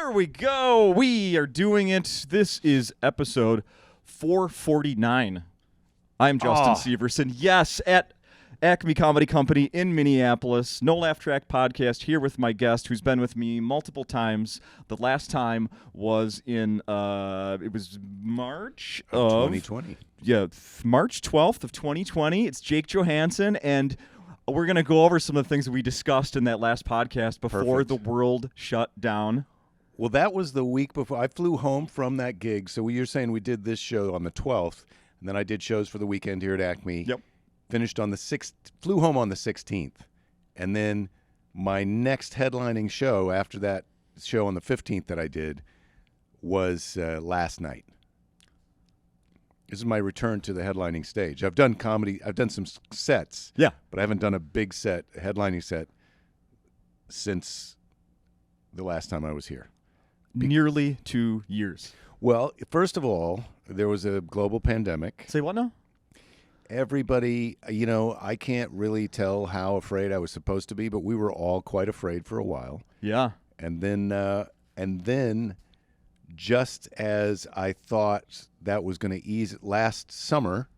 There we go. We are doing it. This is episode 449. I'm Justin Severson. Yes, at Acme Comedy Company in Minneapolis. No Laugh Track Podcast here with my guest who's been with me multiple times. The last time was in, it was March of 2020. Yeah, March 12th of 2020. It's Jake Johannsen, and we're going to go over some of the things that we discussed in that last podcast before the world shut down. Well, that was the week before. I flew home from that gig. So you're saying we did this show on the 12th, and then I did shows for the weekend here at Acme. Yep. Finished on the 6th, flew home on the 16th. And then my next headlining show after that show on the 15th that I did was last night. This is my return to the headlining stage. I've done comedy. I've done some sets. Yeah. But I haven't done a big set, a headlining set, since the last time I was here. Nearly 2 years. Well, first of all, there was a global pandemic. Say what now? Everybody, I can't really tell how afraid I was supposed to be, but we were all quite afraid for a while. Yeah. And then just as I thought that was going to ease last summer,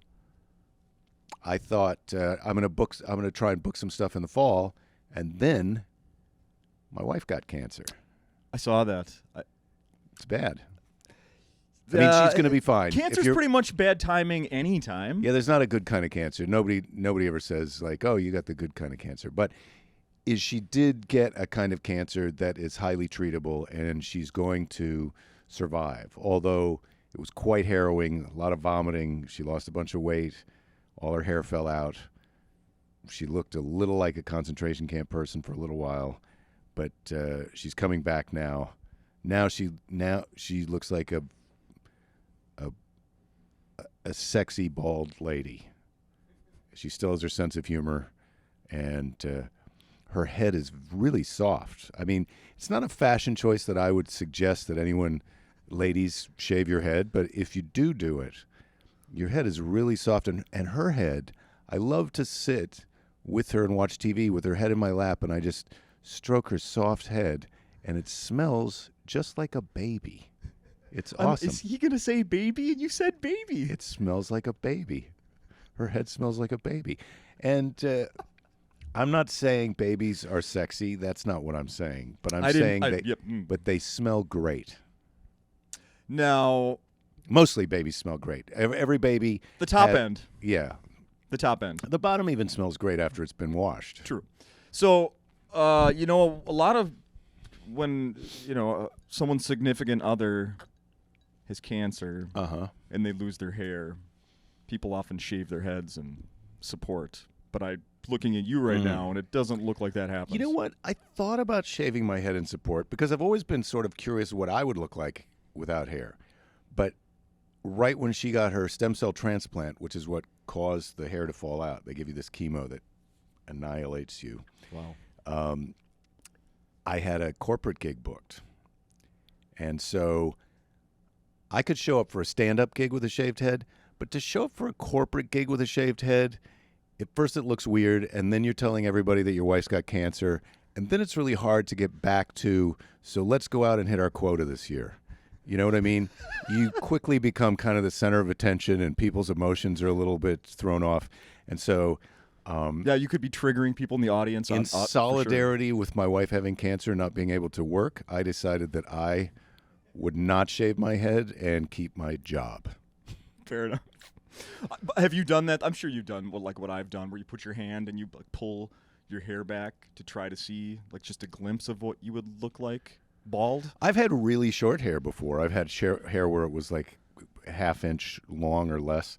I thought I'm going to try and book some stuff in the fall, and then my wife got cancer. I saw that. It's bad. I mean, she's going to be fine. Cancer's pretty much bad timing anytime. Yeah, there's not a good kind of cancer. Nobody ever says, like, oh, you got the good kind of cancer. But she did get a kind of cancer that is highly treatable, and she's going to survive. Although it was quite harrowing, a lot of vomiting. She lost a bunch of weight. All her hair fell out. She looked a little like a concentration camp person for a little while, but she's coming back now. Now she looks like a sexy bald lady. She still has her sense of humor, and her head is really soft. I mean, it's not a fashion choice that I would suggest that anyone, ladies, shave your head, but if you do it, your head is really soft, and her head, I love to sit with her and watch TV with her head in my lap, and I just stroke her soft head, and it smells just like a baby. It's awesome. Is he going to say baby? And you said baby. It smells like a baby. Her head smells like a baby. And I'm not saying babies are sexy. That's not what I'm saying. But I'm saying but they smell great. Now, mostly babies smell great. Every baby. The top end. Yeah. The top end. The bottom even smells great after it's been washed. True. So, a lot of when, someone's significant other has cancer and they lose their hair, people often shave their heads and support. But I'm looking at you right now, and it doesn't look like that happens. You know what? I thought about shaving my head in support because I've always been sort of curious what I would look like without hair. But right when she got her stem cell transplant, which is what caused the hair to fall out, they give you this chemo that annihilates you. Wow. I had a corporate gig booked. And so I could show up for a stand-up gig with a shaved head, but to show up for a corporate gig with a shaved head, at first it looks weird, and then you're telling everybody that your wife's got cancer, and then it's really hard to get back to, so let's go out and hit our quota this year. You know what I mean? You quickly become kind of the center of attention, and people's emotions are a little bit thrown off. And so you could be triggering people in the audience. In solidarity with my wife having cancer and not being able to work, I decided that I would not shave my head and keep my job. Fair enough. Have you done that? I'm sure you've done what I've done, where you put your hand and you pull your hair back to try to see just a glimpse of what you would look like bald. I've had really short hair before. I've had hair where it was like a half-inch long or less.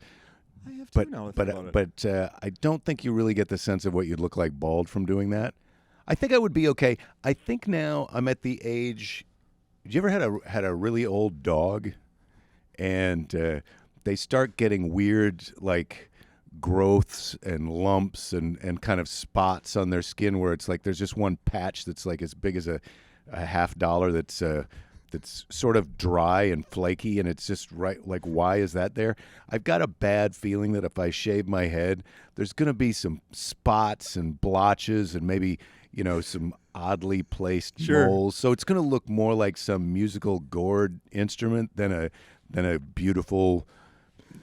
I have too now. But I don't think you really get the sense of what you'd look like bald from doing that. I think I would be okay. I think now I'm at the age. Did you ever had a really old dog, and they start getting weird growths and lumps and kind of spots on their skin where it's like there's just one patch that's like as big as a $50 that's sort of dry and flaky, and it's just right. Like, why is that there? I've got a bad feeling that if I shave my head, there's going to be some spots and blotches and maybe some oddly placed Sure. moles. So it's going to look more like some musical gourd instrument than a beautiful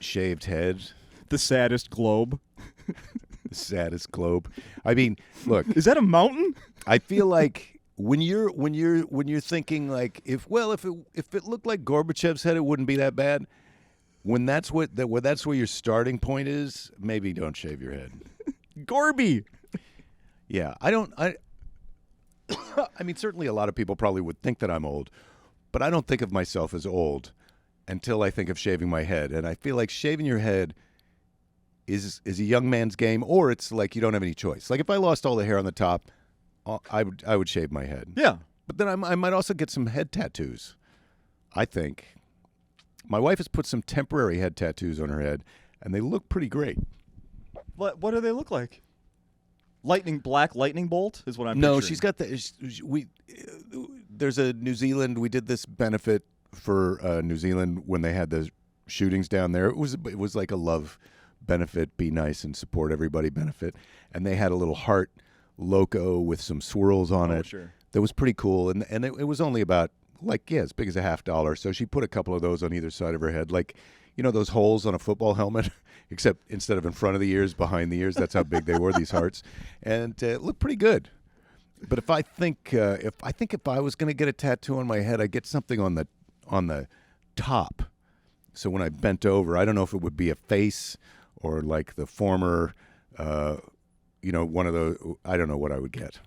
shaved head. The saddest globe. The saddest globe. I mean, look, Is that a mountain? I feel like when you're thinking like if it looked like Gorbachev's head, it wouldn't be that bad. When that's where your starting point is, maybe don't shave your head. Gorby. Yeah, I mean, certainly a lot of people probably would think that I'm old, but I don't think of myself as old until I think of shaving my head. And I feel like shaving your head is a young man's game, or it's like you don't have any choice. Like if I lost all the hair on the top, I would shave my head. Yeah. But then I might also get some head tattoos. I think. My wife has put some temporary head tattoos on her head, and they look pretty great. What do they look like? Black lightning bolt is what I'm No, picturing. she's got there's a New Zealand. We did this benefit for New Zealand when they had the shootings down there. It was like a love benefit, be nice and support everybody benefit, and they had a little heart loco with some swirls on it. Sure. That was pretty cool, and it was only about as big as $50. So she put a couple of those on either side of her head, like those holes on a football helmet. Except instead of in front of the ears, behind the ears. That's how big they were, these hearts, and it looked pretty good. But if I was going to get a tattoo on my head, I'd get something on the top. So when I bent over, I don't know if it would be a face or like the former, one of those. I don't know what I would get.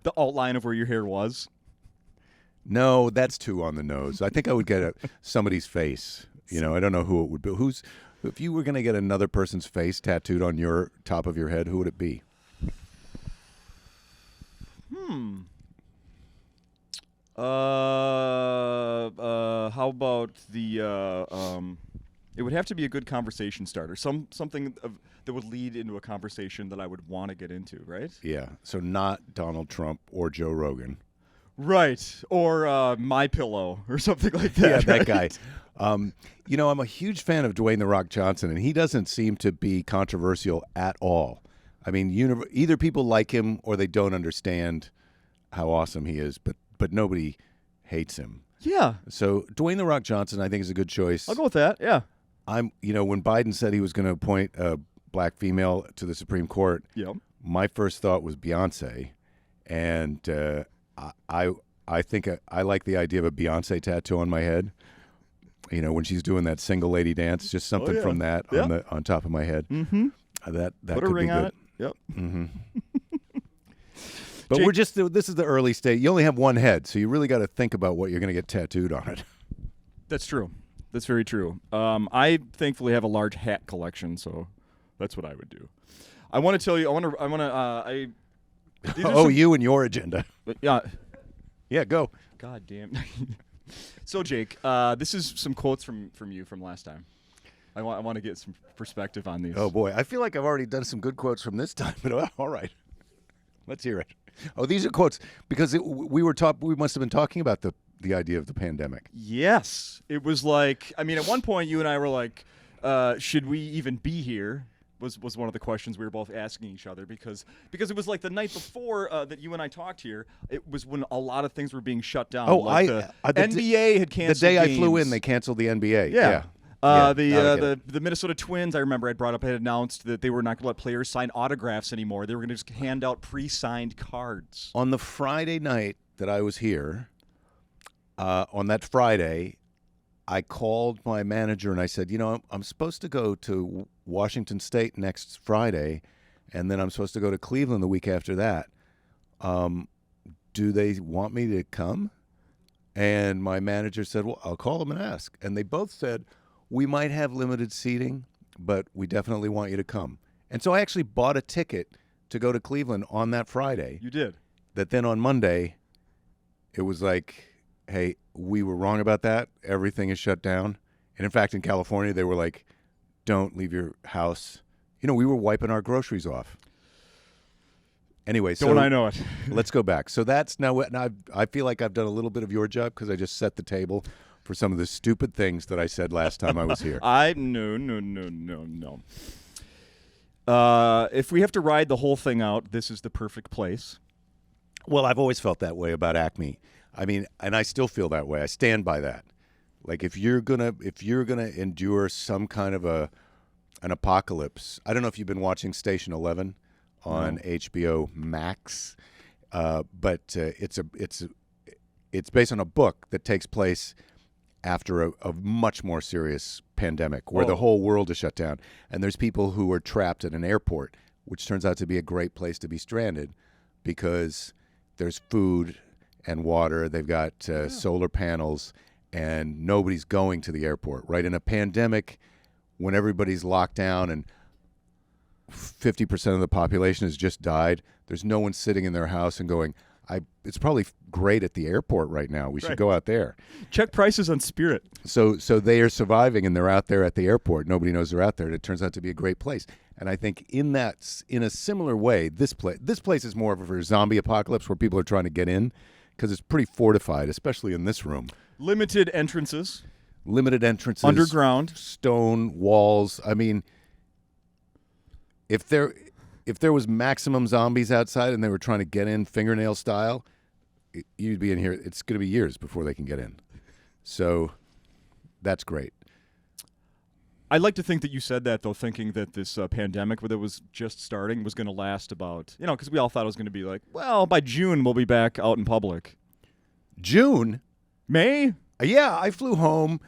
The outline of where your hair was. No, that's too on the nose. I think I would get somebody's face. I don't know who it would be. If you were going to get another person's face tattooed on your top of your head, who would it be? How about it would have to be a good conversation starter. Something that would lead into a conversation that I would want to get into, right? Yeah. So not Donald Trump or Joe Rogan. Right. Or My Pillow or something like that. Yeah, that right? guy. I'm a huge fan of Dwayne "The Rock" Johnson, and he doesn't seem to be controversial at all. I mean, either people like him or they don't understand how awesome he is, but nobody hates him. Yeah. So Dwayne "The Rock" Johnson, I think, is a good choice. I'll go with that. Yeah. When Biden said he was going to appoint a black female to the Supreme Court, Yep. my first thought was Beyonce, and I think I like the idea of a Beyonce tattoo on my head. When she's doing that single lady dance, just something from that on top of my head. Mm-hmm. That Put a could ring be on good. it. Yep. Mm-hmm. But Jake, this is the early stage. You only have one head, so you really got to think about what you're going to get tattooed on it. That's true. That's very true. I thankfully have a large hat collection, so that's what I would do. I want to tell you. You and your agenda. Yeah. Yeah, go. God damn. So Jake, this is some quotes from you from last time. I want to get some perspective on these. Oh boy, I feel like I've already done some good quotes from this time, but all right, let's hear it. Oh, these are quotes because we must have been talking about the idea of the pandemic. Yes, it was like at one point you and I were like, should we even be here? Was one of the questions we were both asking each other because it was like the night before that you and I talked here. It was when a lot of things were being shut down. Oh, like the NBA had canceled. The day games. I flew in, they canceled the NBA. Yeah. The The Minnesota Twins, I remember I brought up, had announced that they were not going to let players sign autographs anymore. They were going to just hand out pre-signed cards. On the Friday night that I was here, on that Friday, I called my manager and I said, I'm supposed to go to Washington State next Friday, and then I'm supposed to go to Cleveland the week after that. Do they want me to come? And my manager said, well, I'll call them and ask. And they both said, we might have limited seating, but we definitely want you to come. And so I actually bought a ticket to go to Cleveland on that Friday. You did. That then on Monday, it was like, hey, we were wrong about that. Everything is shut down. And in fact, in California, they were like, don't leave your house. We were wiping our groceries off. Anyway, so don't I know it? Let's go back. So that's now I feel like I've done a little bit of your job because I just set the table for some of the stupid things that I said last time I was here. No. If we have to ride the whole thing out, this is the perfect place. Well, I've always felt that way about Acme. I mean, and I still feel that way. I stand by that. Like if you're gonna endure some kind of an apocalypse, I don't know if you've been watching Station 11 on HBO Max, but it's based on a book that takes place after a much more serious pandemic where the whole world is shut down, and there's people who are trapped at an airport, which turns out to be a great place to be stranded because there's food and water. They've got solar panels, and nobody's going to the airport, right? In a pandemic, when everybody's locked down and 50% of the population has just died, there's no one sitting in their house and going, it's probably great at the airport right now. We should go out there. Check prices on Spirit. So they are surviving, and they're out there at the airport. Nobody knows they're out there, and it turns out to be a great place. And I think in a similar way, this place is more of a zombie apocalypse where people are trying to get in because it's pretty fortified, especially in this room. Limited entrances. Underground. Stone walls. I mean, if there was maximum zombies outside and they were trying to get in fingernail style, you'd be in here. It's going to be years before they can get in. So that's great. I'd like to think that you said that, though, thinking that this pandemic that was just starting was going to last about, because we all thought it was going to be like, well, by June we'll be back out in public. June? May? Yeah, I flew home.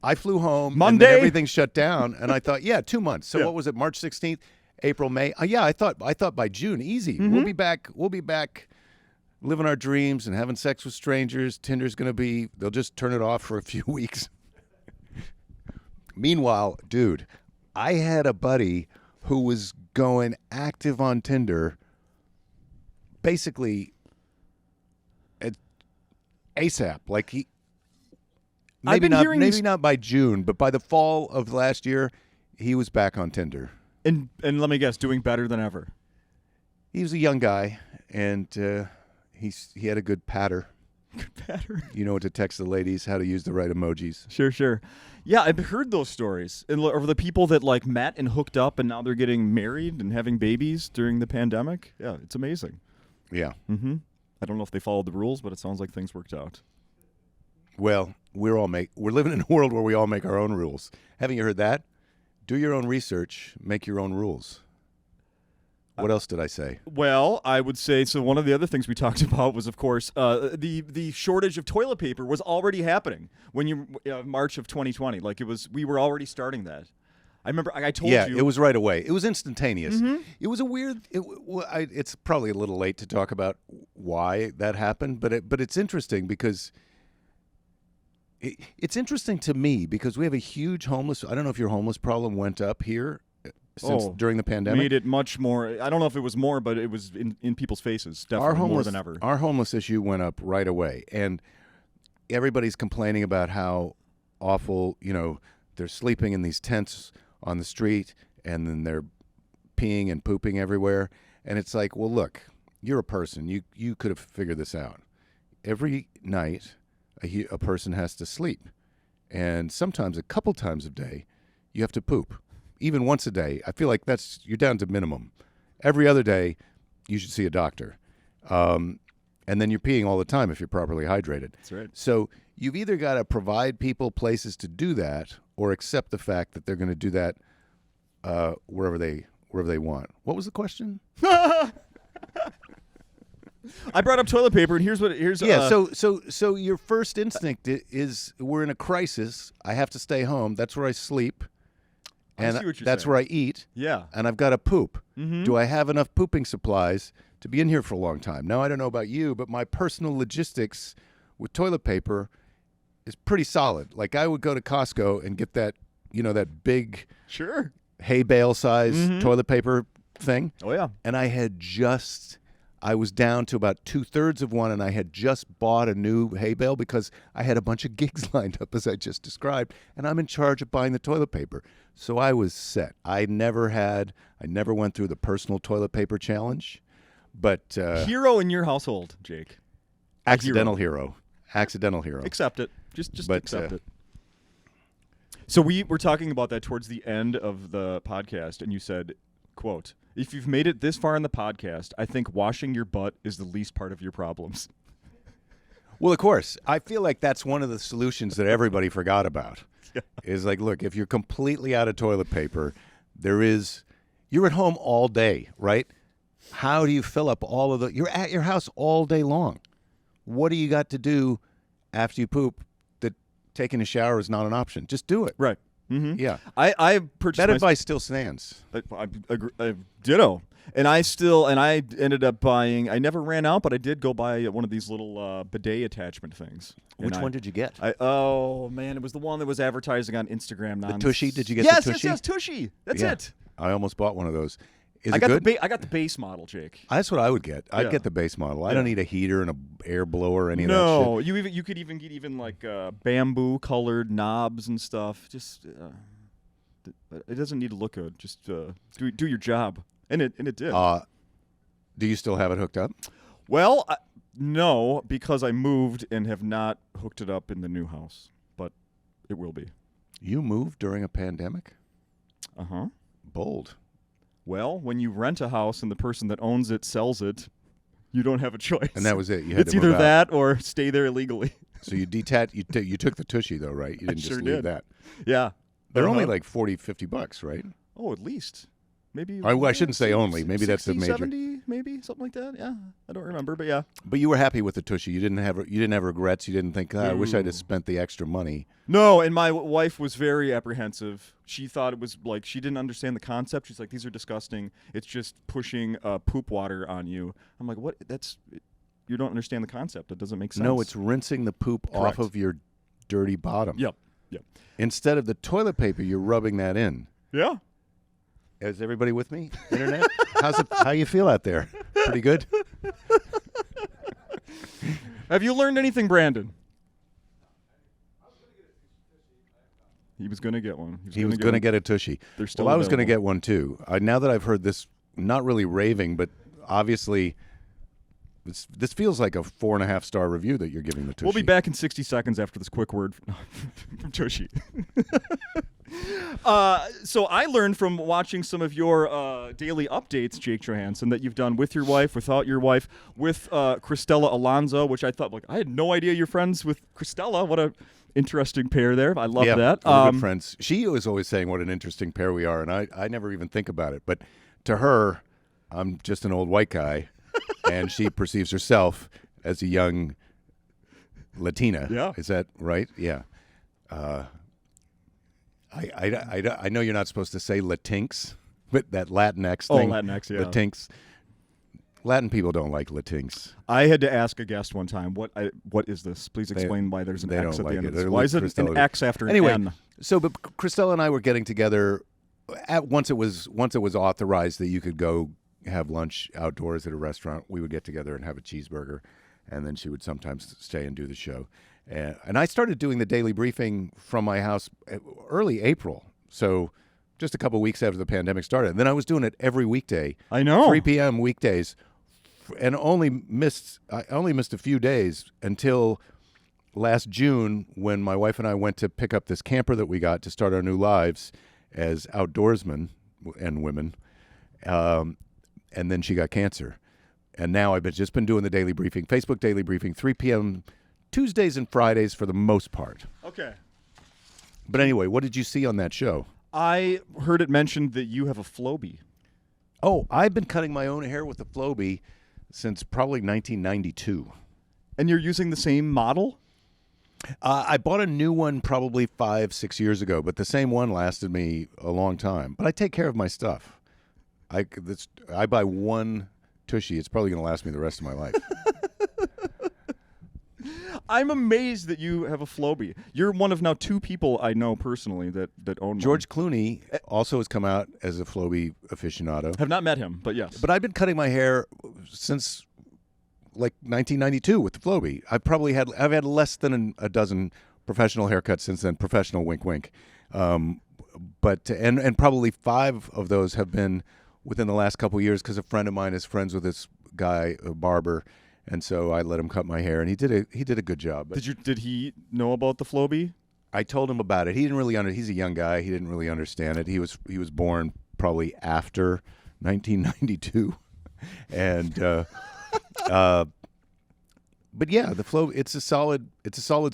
Monday. And then everything shut down, and I thought, 2 months. So what was it? March 16th, April, May. I thought by June, easy. Mm-hmm. We'll be back, living our dreams and having sex with strangers. Tinder's gonna be. They'll just turn it off for a few weeks. Meanwhile, dude, I had a buddy who was going active on Tinder, basically at ASAP. Like he. Maybe not by June, but by the fall of last year, he was back on Tinder. And let me guess, doing better than ever. He was a young guy, and he had a good patter. Good patter. You know what to text the ladies, how to use the right emojis. Sure. Yeah, I've heard those stories of the people that like met and hooked up, and now they're getting married and having babies during the pandemic. Yeah, it's amazing. Yeah. Mm-hmm. I don't know if they followed the rules, but it sounds like things worked out. Well, we're living in a world where we all make our own rules. Haven't you heard that? Do your own research, make your own rules. What else did I say? Well, I would say, so one of the other things we talked about was, of course, the shortage of toilet paper was already happening when March of 2020. Like we were already starting that. I remember I told you. Yeah, it was right away. It was instantaneous. Mm-hmm. It was a weird. It's probably a little late to talk about why that happened, but it's interesting because. It's interesting to me because we have a huge homeless. I don't know if your homeless problem went up here since during the pandemic. Made it much more. I don't know if it was more, but it was in people's faces. Definitely more than ever. Our homeless issue went up right away, and everybody's complaining about how awful. They're sleeping in these tents on the street, and then they're peeing and pooping everywhere. And it's like, well, look, you're a person. You could have figured this out. Every night. A person has to sleep, and sometimes a couple times a day you have to poop. Even once a day, I feel like you're down to minimum. Every other day you should see a doctor, and then you're peeing all the time if you're properly hydrated. That's right. So you've either got to provide people places to do that or accept the fact that they're going to do that wherever they want. What was the question? I brought up toilet paper, and here's So your first instinct is we're in a crisis. I have to stay home. That's where I sleep, and that's where I eat. Yeah, and I've got to poop. Mm-hmm. Do I have enough pooping supplies to be in here for a long time? Now I don't know about you, but my personal logistics with toilet paper is pretty solid. Like I would go to Costco and get that that big hay bale size toilet paper thing. Oh yeah, and I was down to about 2/3 of one, and I had just bought a new hay bale because I had a bunch of gigs lined up, as I just described, and I'm in charge of buying the toilet paper. So I was set. I never went through the personal toilet paper challenge, but hero in your household, Jake. Accidental hero. Accept it. Just accept it. So we were talking about that towards the end of the podcast, and you said, quote, "If you've made it this far in the podcast, I think washing your butt is the least part of your problems." Well, of course. I feel like that's one of the solutions that everybody forgot about. Yeah. Is like, look, if you're completely out of toilet paper, you're at home all day, right? How do you fill up all of you're at your house all day long. What do you got to do after you poop that taking a shower is not an option? Just do it. Right. Mm-hmm. Yeah. I purchased that advice still stands. I agree, ditto. And I ended up buying, I never ran out, but I did go buy one of these little bidet attachment things. Which one did you get? Oh, man, it was the one that was advertising on Instagram. The Tushy? Did you get yes, the Tushy? Yes, Tushy. That's it. I almost bought one of those. Is I it got good? I got the base model, Jake. That's what I would get. I'd Yeah. get the base model. I Yeah. don't need a heater and a air blower or any of that No, shit. you could even get like bamboo colored knobs and stuff. Just it doesn't need to look good. Just do your job, and it did. Do you still have it hooked up? Well, no, because I moved and have not hooked it up in the new house, but it will be. You moved during a pandemic? Uh-huh. Bold. Well, when you rent a house and the person that owns it sells it, you don't have a choice. And that was it. You had It's to either move out. that or stay there illegally. So you you took the Tushy though, right? You didn't sure just leave did. that. Yeah. They're Uh-huh. only like $40-$50, right? Oh, at least. Maybe. I shouldn't say only. Maybe that's the 60, major. 70, maybe something like that. Yeah, I don't remember, but yeah. But you were happy with the Tushy. You didn't have regrets. You didn't think, I wish I'd have spent the extra money. No, and my wife was very apprehensive. She thought it was like she didn't understand the concept. She's like, "These are disgusting. It's just pushing poop water on you." I'm like, "What? You don't understand the concept. It doesn't make sense." No, it's rinsing the poop off Correct. of your dirty bottom. Yep. Instead of the toilet paper, you're rubbing that in. Yeah. Is everybody with me? Internet? How you feel out there? Pretty good? Have you learned anything, Brandon? He was going to get one. He was going to get a Tushy. They're still Well, I was going to available. get one too. Now that I've heard this, not really raving, but obviously this feels like a 4.5-star review that you're giving the Tushy. We'll be back in 60 seconds after this quick word from Tushy. So I learned from watching some of your daily updates, Jake Johannsen, that you've done with your wife, without your wife, with Cristela Alonso, which I thought, I had no idea you're friends with Cristela. What a interesting pair there. I love that. We're good friends. She was always saying what an interesting pair we are, and I never even think about it. But to her, I'm just an old white guy, and she perceives herself as a young Latina. Yeah. Is that right? Yeah. I know you're not supposed to say Latinx, but that Latinx thing. Oh, Latinx, yeah. Latinx. Latin people don't like Latinx. I had to ask a guest one time, what is this? Please explain why there's an they X don't at like the end it. of this. They're Why is it Cristela. an X after an Anyway, N? but Cristela and I were getting together once it was authorized that you could go have lunch outdoors at a restaurant. We would get together and have a cheeseburger, and then she would sometimes stay and do the show. And I started doing the daily briefing from my house early April, so just a couple weeks after the pandemic started. And then I was doing it every weekday. I know. 3 p.m. weekdays, and I only missed a few days until last June when my wife and I went to pick up this camper that we got to start our new lives as outdoorsmen and women, and then she got cancer. And now I've just been doing the daily briefing, Facebook daily briefing, 3 p.m. Tuesdays and Fridays for the most part. Okay. But anyway, what did you see on that show? I heard it mentioned that you have a Flowbee. Oh, I've been cutting my own hair with the Flowbee since probably 1992. And you're using the same model? I bought a new one probably 5-6 years ago, but the same one lasted me a long time. But I take care of my stuff. I buy one Tushy. It's probably going to last me the rest of my life. I'm amazed that you have a Flowbee. You're one of now 2 people I know personally that own one. George Clooney also has come out as a Flowbee aficionado. Have not met him, but yes. But I've been cutting my hair since like 1992 with the Flowbee. I've had less than a dozen professional haircuts since then. Professional, wink, wink. But probably 5 of those have been within the last couple of years because a friend of mine is friends with this guy, a barber, and so I let him cut my hair, and he did a good job. But Did he know about the Flowbee? I told him about it. He didn't really he's a young guy. He didn't really understand it. He was born probably after 1992, and but yeah, the Flow it's a solid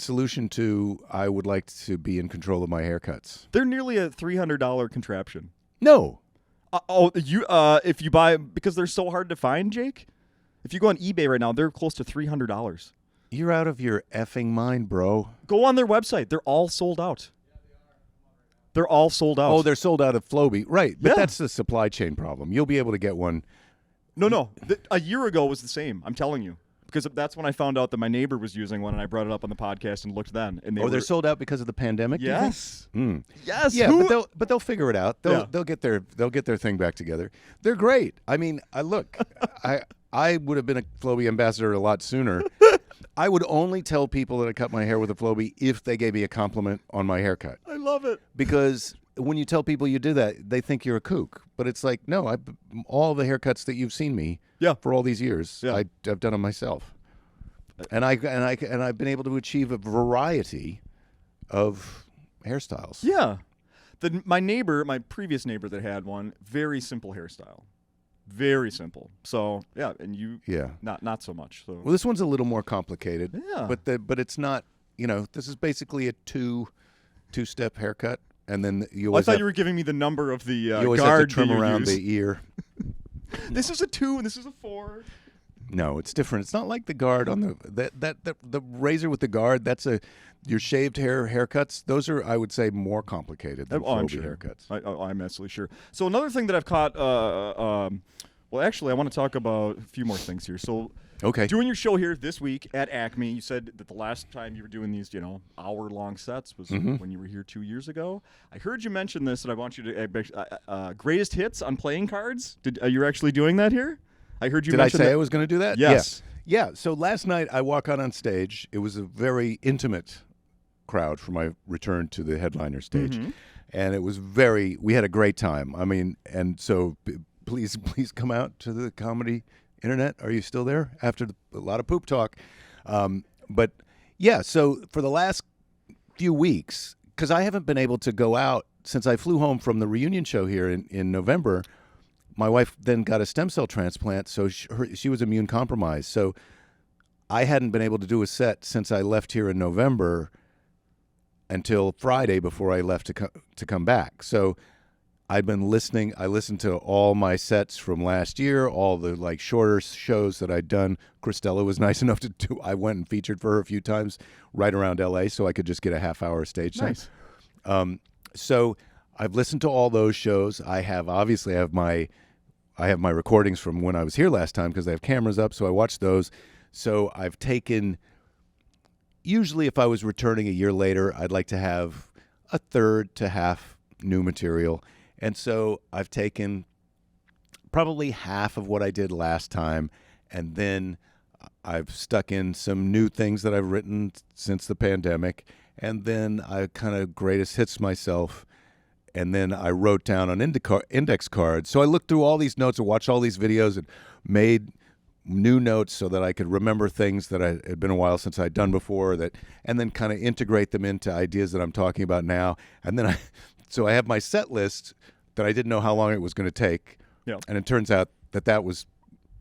solution to I would like to be in control of my haircuts. They're nearly a $300 contraption. No. If you buy because they're so hard to find, Jake. If you go on eBay right now, they're close to $300. You're out of your effing mind, bro. Go on their website. They're all sold out. They're all sold out. Oh, they're sold out of Flowbee. Right. But Yeah. that's the supply chain problem. You'll be able to get one. No. A year ago was the same. I'm telling you. Because that's when I found out that my neighbor was using one, and I brought it up on the podcast and looked then. And They're sold out because of the pandemic? do you think? Yes. Yes. Yeah, but they'll figure it out. They'll get their thing back together. They're great. I mean, I would have been a Flowbee ambassador a lot sooner. I would only tell people that I cut my hair with a Flowbee if they gave me a compliment on my haircut. I love it. Because when you tell people you do that, they think you're a kook. But it's like, no, all the haircuts that you've seen me for all these years, I've done them myself. And I've been able to achieve a variety of hairstyles. Yeah. My previous neighbor that had one, very simple hairstyle. Very simple. So, yeah, and you not so much. So. Well, this one's a little more complicated. Yeah. But it's not, this is basically a two-step haircut. And then you I always thought you were giving me the number of the you always guard have to trim that you around use. the ear. This is a 2 and this is a 4. No, it's different. It's not like the guard on the razor with the guard. That's your shaved haircuts. Those are, I would say, more complicated than I'm Flowbee sure. haircuts. I'm absolutely sure. So another thing that I've caught. Well, actually, I want to talk about a few more things here. So, Okay. doing your show here this week at Acme, you said that the last time you were doing these, hour-long sets was when you were here 2 years ago. I heard you mention this, and I want you to greatest hits on playing cards. Are you actually doing that here? I heard you. Did I mention say that. I was going to do that? Yes. Yeah. So last night I walk out on stage. It was a very intimate crowd for my return to the headliner stage, and it was we had a great time. I mean, and so please come out to the comedy internet. Are you still there after a lot of poop talk? But yeah, so for the last few weeks, because I haven't been able to go out since I flew home from the reunion show here in November. My wife then got a stem cell transplant, so she was immune compromised. So I hadn't been able to do a set since I left here in November until Friday before I left to come back. So I've been listening. I listened to all my sets from last year, all the shorter shows that I'd done. Christella was nice enough to do. I went and featured for her a few times right around LA, so I could just get a half-hour stage time. Nice. So I've listened to all those shows. I have my recordings from when I was here last time because they have cameras up, so I watched those. So I've taken, usually if I was returning a year later, I'd like to have a third to half new material. And so I've taken probably half of what I did last time, and then I've stuck in some new things that I've written since the pandemic, and then I kind of greatest hits myself. And then I wrote down on index cards. So I looked through all these notes and watched all these videos and made new notes so that I could remember things that had been a while since I'd done before, and then kind of integrate them into ideas that I'm talking about now. And then I have my set list that I didn't know how long it was going to take. Yeah. And it turns out that was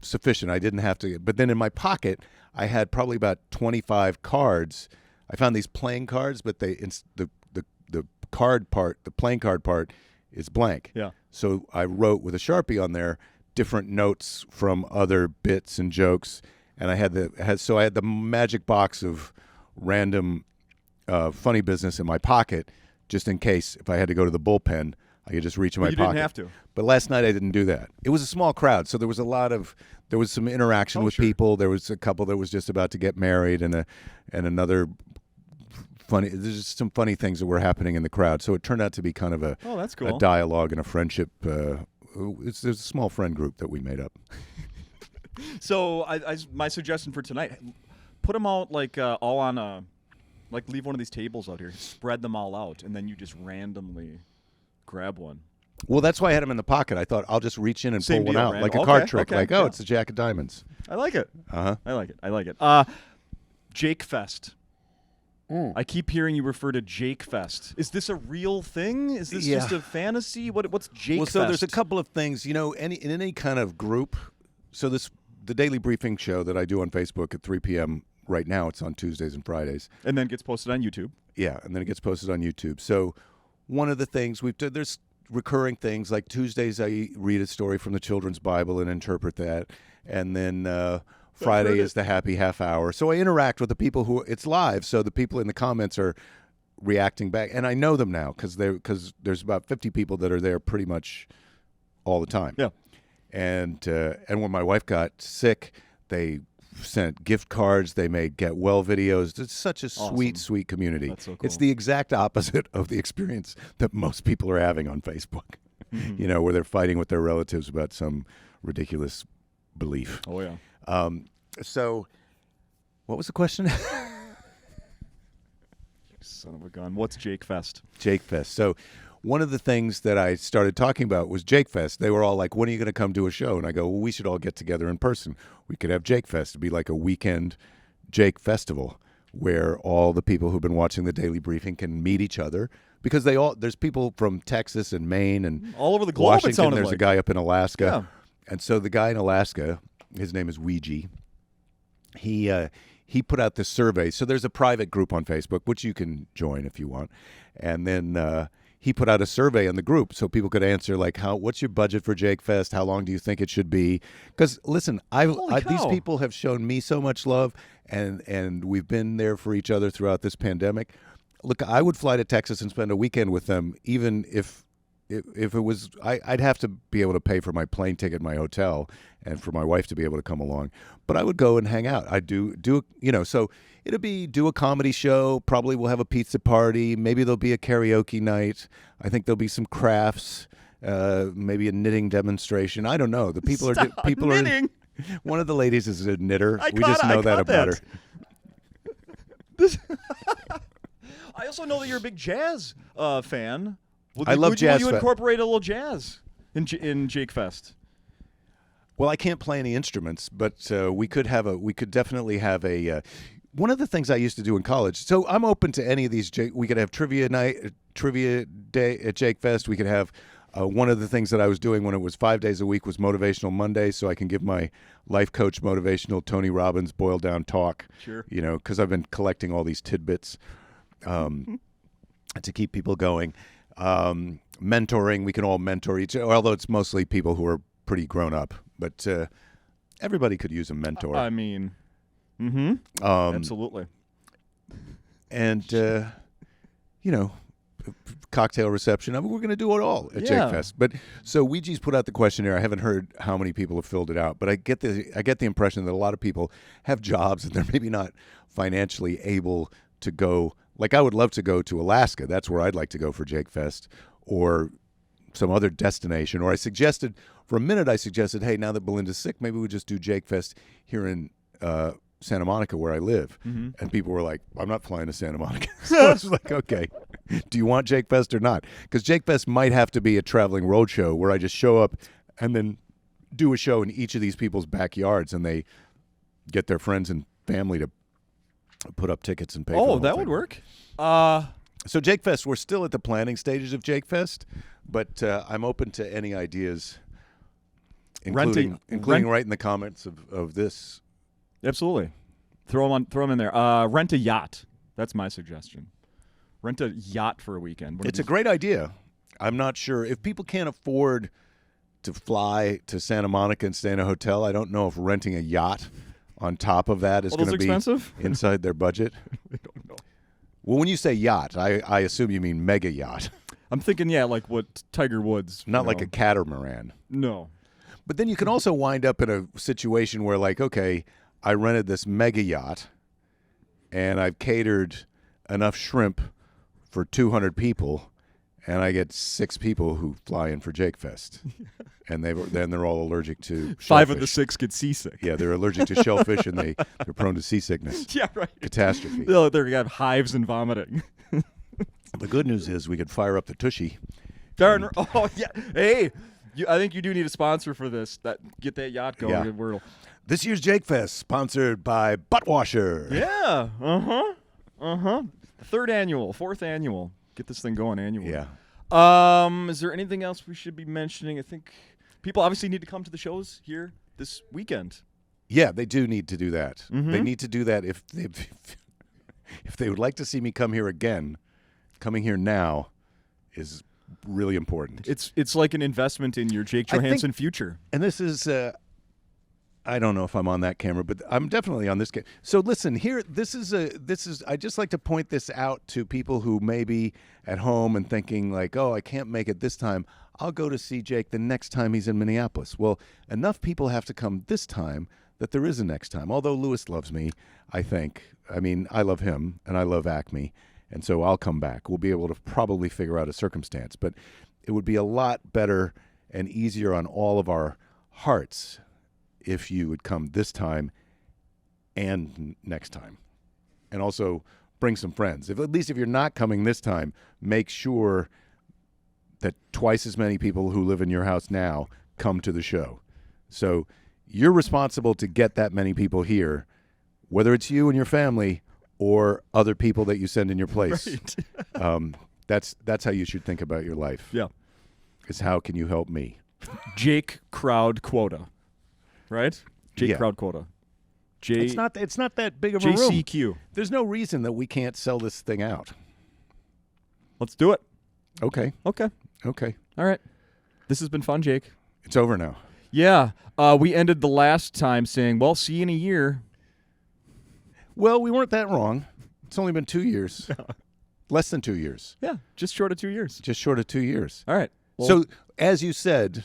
sufficient. I didn't have to. But then in my pocket, I had probably about 25 cards. I found these playing cards, but the card part, the playing card part, is blank. Yeah. So I wrote with a Sharpie on there different notes from other bits and jokes, and I had the magic box of random funny business in my pocket, just in case if I had to go to the bullpen, I could just reach in my pocket. You didn't have to. But last night I didn't do that. It was a small crowd, so there was some interaction with people. There was a couple that was just about to get married, and another. There's just some funny things that were happening in the crowd, so it turned out to be kind of that's cool. a dialogue and a friendship. There's a small friend group that we made up. So my suggestion for tonight, put them out all on leave one of these tables out here, spread them all out, and then you just randomly grab one. Well, that's why I had them in the pocket. I thought I'll just reach in and Same pull one deal, out random. like a Okay, card trick. okay, It's a Jack of Diamonds. I like it. Uh-huh. I like it. Jake Fest. I keep hearing you refer to Jake Fest. Is this a real thing? Is this just a fantasy? What's Jake Fest? Well, so there's a couple of things, in any kind of group. So the daily briefing show that I do on Facebook at 3 p.m. right now, it's on Tuesdays and Fridays. And then gets posted on YouTube. Yeah, and then it gets posted on YouTube. So one of the things there's recurring things, like Tuesdays I read a story from the Children's Bible and interpret that. And then Friday is the happy half hour. So I interact with the people it's live, so the people in the comments are reacting back. And I know them now because there's about 50 people that are there pretty much all the time. Yeah. And when my wife got sick, they sent gift cards. They made get well videos. It's such a sweet, sweet community. That's so cool. It's the exact opposite of the experience that most people are having on Facebook, where they're fighting with their relatives about some ridiculous belief. Oh, yeah. So what was the question? Son of a gun. What's Jake Fest? Jake Fest. So one of the things that I started talking about was Jake Fest. They were all like, when are you going to come do a show? And I go, well, we should all get together in person. We could have Jake Fest. It'd be like a weekend Jake Festival where all the people who've been watching the Daily Briefing can meet each other, because there's people from Texas and Maine and all over the globe. Washington. It sounded there's like a guy up in Alaska. Yeah. And so the guy in Alaska, his name is Ouija. He put out this survey. So there's a private group on Facebook, which you can join if you want. And then he put out a survey in the group so people could answer, like, what's your budget for Jake Fest? How long do you think it should be? Because, listen, these people have shown me so much love, and we've been there for each other throughout this pandemic. Look, I would fly to Texas and spend a weekend with them, even if it was, I'd have to be able to pay for my plane ticket, my hotel, and for my wife to be able to come along. But I would go and hang out. I'd do so it'll be do a comedy show. Probably we'll have a pizza party. Maybe there'll be a karaoke night. I think there'll be some crafts, maybe a knitting demonstration. I don't know. The people people knitting. One of the ladies is a knitter. I know that about her. I also know that you're a big jazz fan. I love jazz. Will you incorporate a little jazz in Jake Fest? Well, I can't play any instruments, but we could definitely have a. One of the things I used to do in college. So I'm open to any of these. We could have trivia day at Jake Fest. We could have. One of the things that I was doing when it was 5 days a week was Motivational Monday, so I can give my life coach motivational Tony Robbins boiled down talk. Sure. Because I've been collecting all these tidbits to keep people going. Mentoring, we can all mentor each other, although it's mostly people who are pretty grown up. But everybody could use a mentor. I mean, absolutely. And, cocktail reception. I mean, we're going to do it all at Jake Fest. But so Ouija's put out the questionnaire. I haven't heard how many people have filled it out, but I get the impression that a lot of people have jobs and they're maybe not financially able to go. Like, I would love to go to Alaska. That's where I'd like to go for Jake Fest, or some other destination. Or for a minute, I suggested, hey, now that Belinda's sick, maybe we just do Jake Fest here in Santa Monica, where I live. Mm-hmm. And people were like, I'm not flying to Santa Monica. So I was like, okay, do you want Jake Fest or not? Because Jake Fest might have to be a traveling road show where I just show up and then do a show in each of these people's backyards, and they get their friends and family to put up tickets and pay for the whole that thing. would work. So Jake Fest, we're still at the planning stages of Jake Fest, but I'm open to any ideas, including right in the comments of this. Absolutely. Throw them in there. Rent a yacht. That's my suggestion. Rent a yacht for a weekend. It's a great idea. I'm not sure. If people can't afford to fly to Santa Monica and stay in a hotel, I don't know if renting a yacht on top of that is going to be expensive? Inside their budget. I don't know. Well, when you say yacht, I assume you mean mega yacht. I'm thinking, like what Tiger Woods. Not like a catamaran. No. But then you can also wind up in a situation where, like, okay, I rented this mega yacht, and I've catered enough shrimp for 200 people, and I get 6 people who fly in for Jake Fest. And then they're all allergic to shellfish. 5 of the 6 get seasick. Yeah, they're allergic to shellfish, and they're prone to seasickness. Yeah, right. Catastrophe. They're going to have hives and vomiting. The good news is we could fire up the Tushy. Darn. Oh, yeah. Hey, I think you do need a sponsor for this. Get that yacht going. Yeah. This year's Jake Fest, sponsored by Butt Washer. Yeah. Uh-huh. Third annual, fourth annual. Get this thing going annually. Yeah. Is there anything else we should be mentioning? I think people obviously need to come to the shows here this weekend. Yeah, they do need to do that. Mm-hmm. They need to do that if they would like to see me come here again. Coming here now is really important. It's like an investment in your Jake Johannsen future. And this is, I don't know if I'm on that camera, but I'm definitely on this camera. So listen, here, I just like to point this out to people who may be at home and thinking like, oh, I can't make it this time. I'll go to see Jake the next time he's in Minneapolis. Well, enough people have to come this time that there is a next time. Although Lewis loves me, I think. I mean, I love him and I love Acme. And so I'll come back. We'll be able to probably figure out a circumstance. But it would be a lot better and easier on all of our hearts if you would come this time and next time. And also bring some friends. At least if you're not coming this time, make sure that twice as many people who live in your house now come to the show. So you're responsible to get that many people here, whether it's you and your family or other people that you send in your place. Right. That's how you should think about your life. Yeah. Is how can you help me? Jake crowd quota. Right? Jake crowd quota. It's not that big of a room. JCQ. There's no reason that we can't sell this thing out. Let's do it. Okay. Okay. All right. This has been fun, Jake. It's over now. Yeah. We ended the last time saying, well, see you in a year. Well, we weren't that wrong. It's only been 2 years. Less than 2 years. Yeah, just short of 2 years. Just short of 2 years. All right. Well, So, as you said,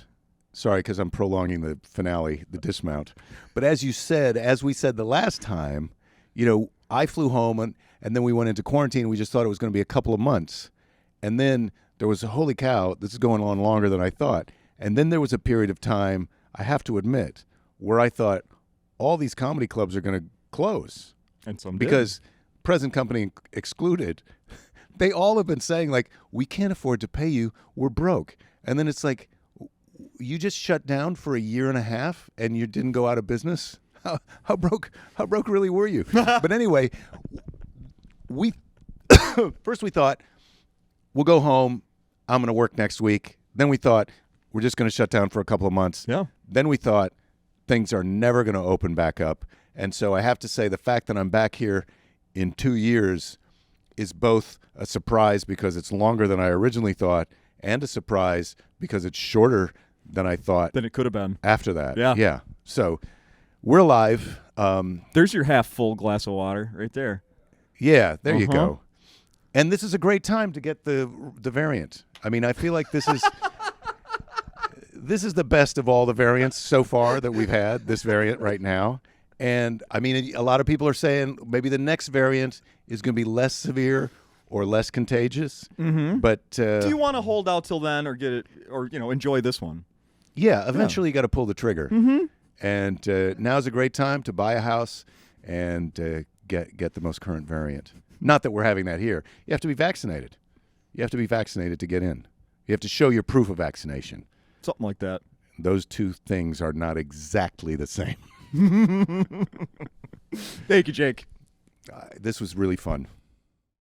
sorry, because I'm prolonging the finale, the dismount. But as we said the last time, I flew home and then we went into quarantine. We just thought it was going to be a couple of months. And then there was holy cow, this is going on longer than I thought. And then there was a period of time, I have to admit, where I thought all these comedy clubs are going to close. and some Because present company excluded, they all have been saying, like, we can't afford to pay you. We're broke. And then it's like, you just shut down for a year and a half and you didn't go out of business? How broke really were you? But anyway, first we thought, we'll go home. I'm going to work next week. Then we thought, we're just going to shut down for a couple of months. Yeah. Then we thought, things are never going to open back up. And so I have to say the fact that I'm back here in 2 years is both a surprise because it's longer than I originally thought and a surprise because it's shorter than I thought Than it could have been. after that. Yeah. Yeah. So we're alive. There's your half full glass of water right there. Yeah, there you Uh-huh. go. And this is a great time to get the variant. I mean, I feel like this is this is the best of all the variants so far that we've had, this variant right now. And I mean, a lot of people are saying maybe the next variant is going to be less severe or less contagious. Mm-hmm. But Do you want to hold out till then or get it or enjoy this one? yeah, eventually you got to pull the trigger. Mm-hmm. And now's a great time to buy a house and get the most current variant. Not that we're having that here. You have to be vaccinated. You have to be vaccinated to get in. You have to show your proof of vaccination. Something like that. Those two things are not exactly the same. Thank you, Jake. This was really fun.